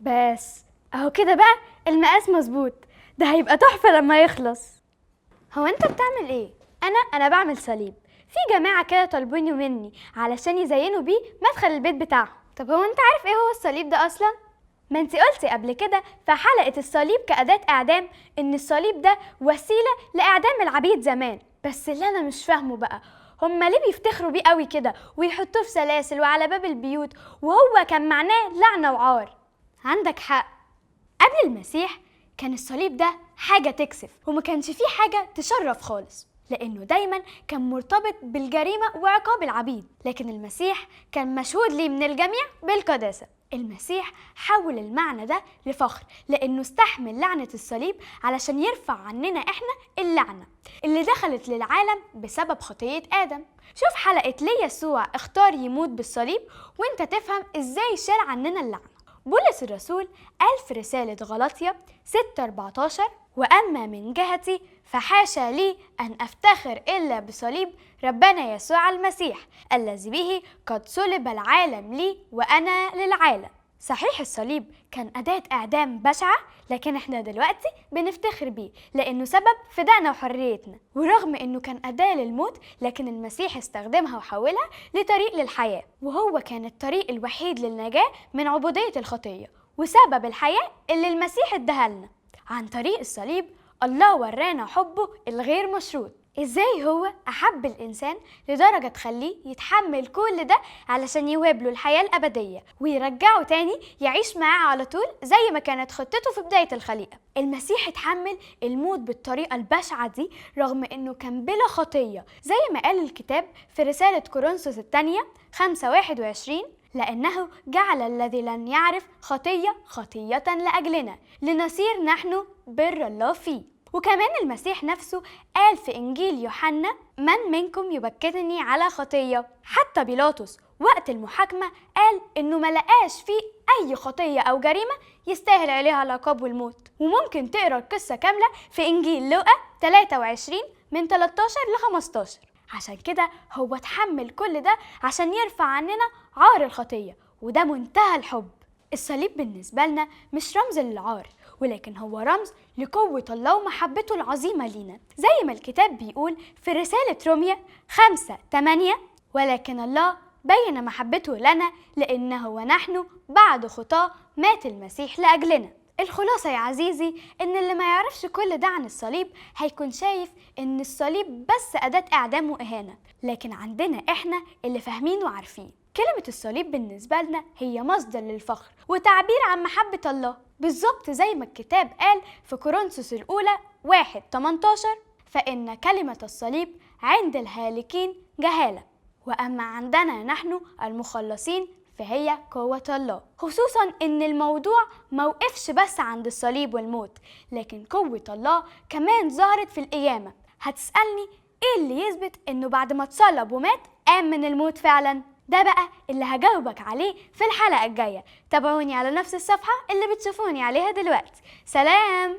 بس اهو كده بقى المقاس مظبوط. ده هيبقى تحفة لما يخلص. هو انت بتعمل ايه؟ انا بعمل صليب. في جماعة كده طالبينه مني علشان يزينوا بيه مدخل البيت بتاعهم. طب هو انت عارف ايه هو الصليب ده اصلا؟ ما انتي قلتي قبل كده في حلقة الصليب كأداة اعدام ان الصليب ده وسيلة لاعدام العبيد زمان. بس اللي انا مش فاهمه بقى، هما ليه بيفتخروا بيه قوي كده ويحطوه في سلاسل وعلى باب البيوت وهو كان معناه لعنة وعار؟ عندك حق، قبل المسيح كان الصليب ده حاجة تكسف وما كانش فيه حاجة تشرف خالص، لأنه دايما كان مرتبط بالجريمة وعقاب العبيد. لكن المسيح كان مشهود ليه من الجميع بالقداسة. المسيح حول المعنى ده لفخر، لأنه استحمل لعنة الصليب علشان يرفع عننا إحنا اللعنة اللي دخلت للعالم بسبب خطية آدم. شوف حلقة ليه يسوع اختار يموت بالصليب وانت تفهم ازاي شال عننا اللعنة. بولس الرسول قال في رسالة غلاطيا 6:14: وأما من جهتي فحاشا لي أن أفتخر إلا بصليب ربنا يسوع المسيح الذي به قد صلب العالم لي وأنا للعالم. صحيح الصليب كان أداة إعدام بشعة، لكن احنا دلوقتي بنفتخر بيه لأنه سبب فدائنا وحريتنا. ورغم أنه كان أداة للموت، لكن المسيح استخدمها وحولها لطريق للحياة، وهو كان الطريق الوحيد للنجاة من عبودية الخطية وسبب الحياة اللي المسيح اداها لنا. عن طريق الصليب الله ورانا حبه الغير مشروط. ازاي هو احب الانسان لدرجه تخليه يتحمل كل ده علشان يوهب له الحياه الابديه ويرجعه تاني يعيش معاه على طول زي ما كانت خطته في بدايه الخليقه. المسيح اتحمل الموت بالطريقه البشعه دي رغم انه كان بلا خطيه، زي ما قال الكتاب في رساله كورنثوس الثانيه 5:21: لأنه جعل الذي لن يعرف خطية خطية لأجلنا لنصير نحن بر الله فيه. وكمان المسيح نفسه قال في إنجيل يوحنا: من منكم يبكتني على خطية؟ حتى بيلاطس وقت المحاكمة قال إنه ما لقاش فيه أي خطية أو جريمة يستاهل عليها العقاب والموت. وممكن تقرأ القصة كاملة في إنجيل لوقا 23:13-15. عشان كده هو اتحمل كل ده عشان يرفع عننا عار الخطية، وده منتهى الحب. الصليب بالنسبة لنا مش رمز للعار، ولكن هو رمز لقوة الله ومحبته العظيمة لينا، زي ما الكتاب بيقول في رسالة روميا 5:8: ولكن الله بين محبته لنا لأنه ونحن بعد خطاه مات المسيح لأجلنا. الخلاصة يا عزيزي إن اللي ما يعرفش كل ده عن الصليب هيكون شايف إن الصليب بس أداة إعدام وإهانة، لكن عندنا إحنا اللي فاهمين وعارفين كلمة الصليب بالنسبة لنا هي مصدر للفخر وتعبير عن محبة الله، بالظبط زي ما الكتاب قال في كورنثوس الأولى 1:18: فإن كلمة الصليب عند الهالكين جهالة، وأما عندنا نحن المخلصين فهي قوة الله. خصوصا إن الموضوع موقفش بس عند الصليب والموت، لكن قوة الله كمان ظهرت في القيامة. هتسألني إيه اللي يثبت إنه بعد ما اتصلب ومات قام من الموت فعلا؟ ده بقى اللي هجاوبك عليه في الحلقة الجاية. تابعوني على نفس الصفحة اللي بتشوفوني عليها دلوقتي. سلام.